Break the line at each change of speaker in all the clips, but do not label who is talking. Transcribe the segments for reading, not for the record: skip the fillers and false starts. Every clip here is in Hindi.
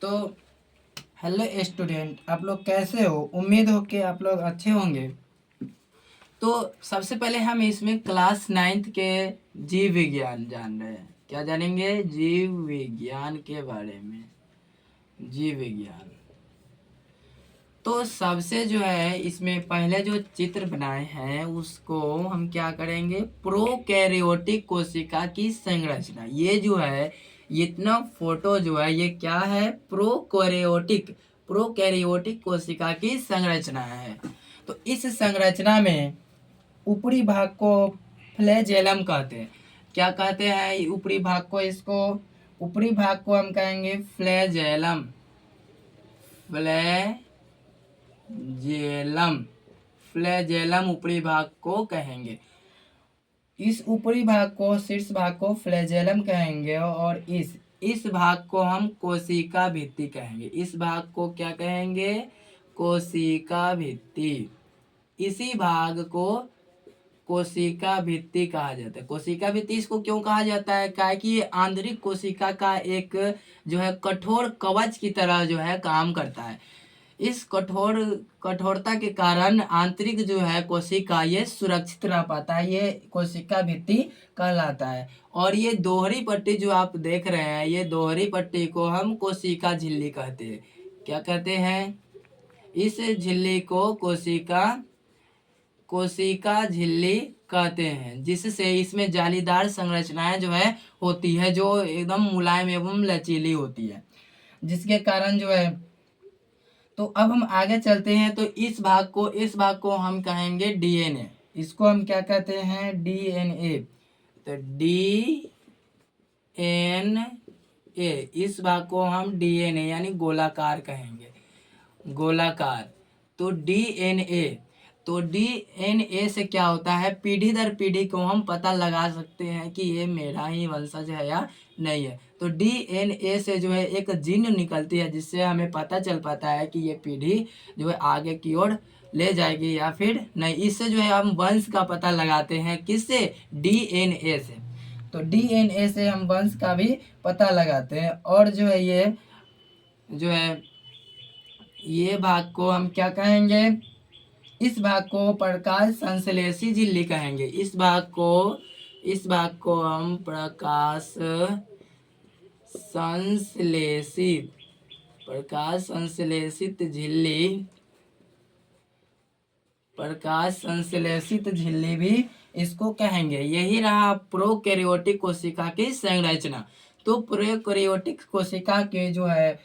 तो हेलो स्टूडेंट, आप लोग कैसे हो? उम्मीद हो कि आप लोग अच्छे होंगे। तो सबसे पहले हम इसमें क्लास 9th के जीव विज्ञान जान रहे हैं। क्या जानेंगे? जीव विज्ञान के बारे में। जीव विज्ञान तो सबसे जो है इसमें पहले जो चित्र बनाए हैं उसको हम क्या करेंगे? प्रोकैरियोटिक कोशिका की संरचना। ये जो है इतना फोटो जो है ये क्या है? प्रोकैरियोटिक कोशिका की संरचना है। तो इस संरचना में ऊपरी भाग को फ्लैजेलम कहते हैं। क्या कहते हैं ऊपरी भाग को? इसको ऊपरी भाग को हम कहेंगे फ्लैजेलम। फ्लैजेलम फ्लैजेलम ऊपरी भाग को कहेंगे। इस ऊपरी भाग को, शीर्ष भाग को फ्लैजेलम कहेंगे और इस भाग को हम कोशिका भित्ति कहेंगे। इस भाग को क्या कहेंगे? कोशिका भित्ति। इसी भाग को कोशिका भित्ति कहा जाता है। कोशिका भित्ति इसको क्यों कहा जाता है? क्या कि ये आंतरिक कोशिका का एक जो है कठोर कवच की तरह जो है काम करता है। इस कठोरता के कारण आंतरिक जो है कोशिका ये सुरक्षित रह पाता है। ये कोशिका भित्ति कहलाता है। और ये दोहरी पट्टी जो आप देख रहे हैं, ये दोहरी पट्टी को हम कोशिका झिल्ली कहते हैं। क्या कहते हैं? इस झिल्ली को कोशिका झिल्ली कहते हैं, जिससे इसमें जालीदार संरचनाएं जो है होती है, जो एकदम मुलायम एवं लचीली होती है, जिसके कारण जो है। तो अब हम आगे चलते हैं। तो इस भाग को हम कहेंगे डीएनए। इसको हम क्या कहते हैं? डीएनए। तो डीएनए, इस भाग को हम डीएनए यानी गोलाकार कहेंगे। गोलाकार। तो डीएनए से क्या होता है? पीढ़ी दर पीढ़ी को हम पता लगा सकते हैं कि ये मेरा ही वंशज है या नहीं है। तो डीएनए से जो है एक जीन निकलती है, जिससे हमें पता चल पाता है कि ये पीढ़ी जो है आगे की ओर ले जाएगी या फिर नहीं। इससे जो है हम वंश का पता लगाते हैं। किससे? डीएनए से। तो डीएनए से हम वंश का भी पता लगाते हैं। और जो है ये भाग को हम क्या कहेंगे? इस भाग को प्रकाश संश्लेषी झिल्ली कहेंगे। इस भाग को हम प्रकाश संश्लेषित झिल्ली भी इसको कहेंगे। यही रहा प्रोकैरियोटिक कोशिका की संरचना। तो प्रोकैरियोटिक कोशिका के जो है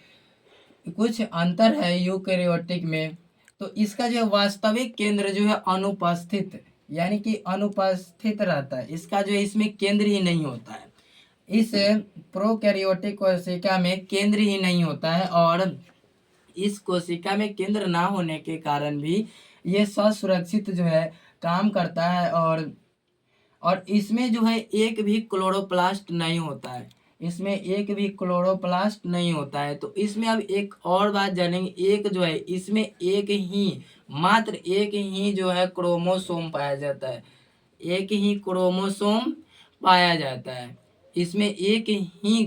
कुछ अंतर है यूकैरियोटिक में। तो इसका जो वास्तविक केंद्र जो है अनुपस्थित, यानी कि अनुपस्थित रहता है। इसका जो है इसमें केंद्र ही नहीं होता है। इस प्रोकैरियोटिक कोशिका में केंद्र ही नहीं होता है, और इस कोशिका में केंद्र ना होने के कारण भी ये सुरक्षित जो है काम करता है। और इसमें जो है एक भी क्लोरोप्लास्ट नहीं होता है। इसमें एक भी क्लोरोप्लास्ट नहीं होता है। तो इसमें अब एक और बात जानेंगे। एक जो है इसमें मात्र एक ही जो है क्रोमोसोम पाया जाता है। एक ही क्रोमोसोम पाया जाता है। इसमें एक ही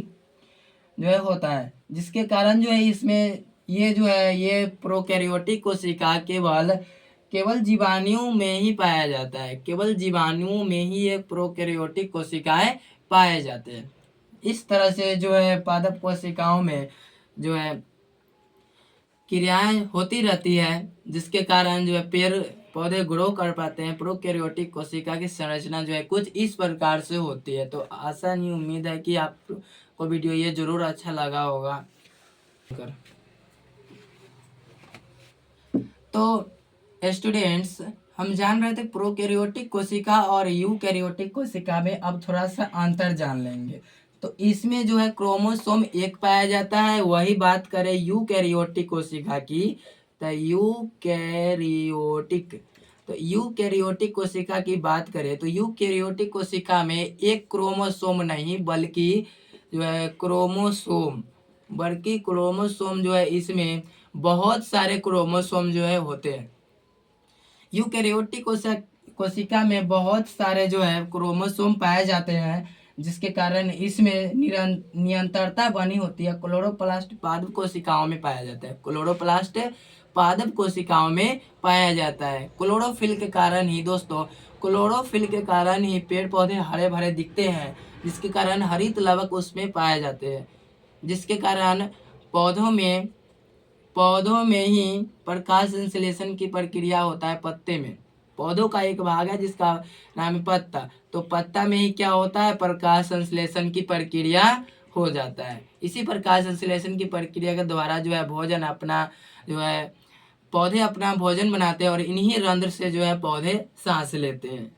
जो है होता है, जिसके कारण जो है इसमें ये जो है ये प्रोकैरियोटिक कोशिका केवल जीवाणुओं में ही पाया जाता है। केवल जीवाणुओं में ही ये प्रोकैरियोटिक कोशिकाएं पाए जाते हैं। इस तरह से जो है पादप कोशिकाओं में जो है क्रियाएं होती रहती है, जिसके कारण जो है पेड़ पौधे ग्रो कर पाते हैं। प्रोकैरियोटिक कोशिका की संरचना जो है कुछ इस प्रकार से होती है। तो आशा नहीं, उम्मीद है कि आपको वीडियो ये जरूर अच्छा लगा होगा। तो स्टूडेंट्स, हम जान रहे थे प्रोकैरियोटिक कोशिका और यूकैरियोटिक कोशिका में। अब थोड़ा सा अंतर जान लेंगे। तो इसमें जो है क्रोमोसोम एक पाया जाता है। वही बात करें यूकैरियोटिक कोशिका की, तो यूकैरियोटिक कोशिका की बात करें तो यूकैरियोटिक कोशिका में एक क्रोमोसोम नहीं बल्कि जो है क्रोमोसोम जो है इसमें बहुत सारे क्रोमोसोम जो है होते हैं। यूकैरियोटिक कोशिका में बहुत सारे जो है क्रोमोसोम पाए जाते हैं, जिसके कारण इसमें निरंतरता बनी होती है। क्लोरोप्लास्ट पादप कोशिकाओं में पाया जाता है। क्लोरोप्लास्ट पादप कोशिकाओं में पाया जाता है। क्लोरोफिल के कारण ही दोस्तों, क्लोरोफिल के कारण ही पेड़ पौधे हरे भरे दिखते हैं, जिसके कारण हरित लवक उसमें पाए जाते हैं, जिसके कारण पौधों में ही प्रकाश संश्लेषण की प्रक्रिया होता है। पत्ते में, पौधों का एक भाग है जिसका नाम है पत्ता, तो पत्ता में ही क्या होता है, प्रकाश संश्लेषण की प्रक्रिया हो जाता है। इसी प्रकाश संश्लेषण की प्रक्रिया के द्वारा जो है भोजन अपना जो है पौधे अपना भोजन बनाते हैं और इन्हीं रंध्र से जो है पौधे सांस लेते हैं।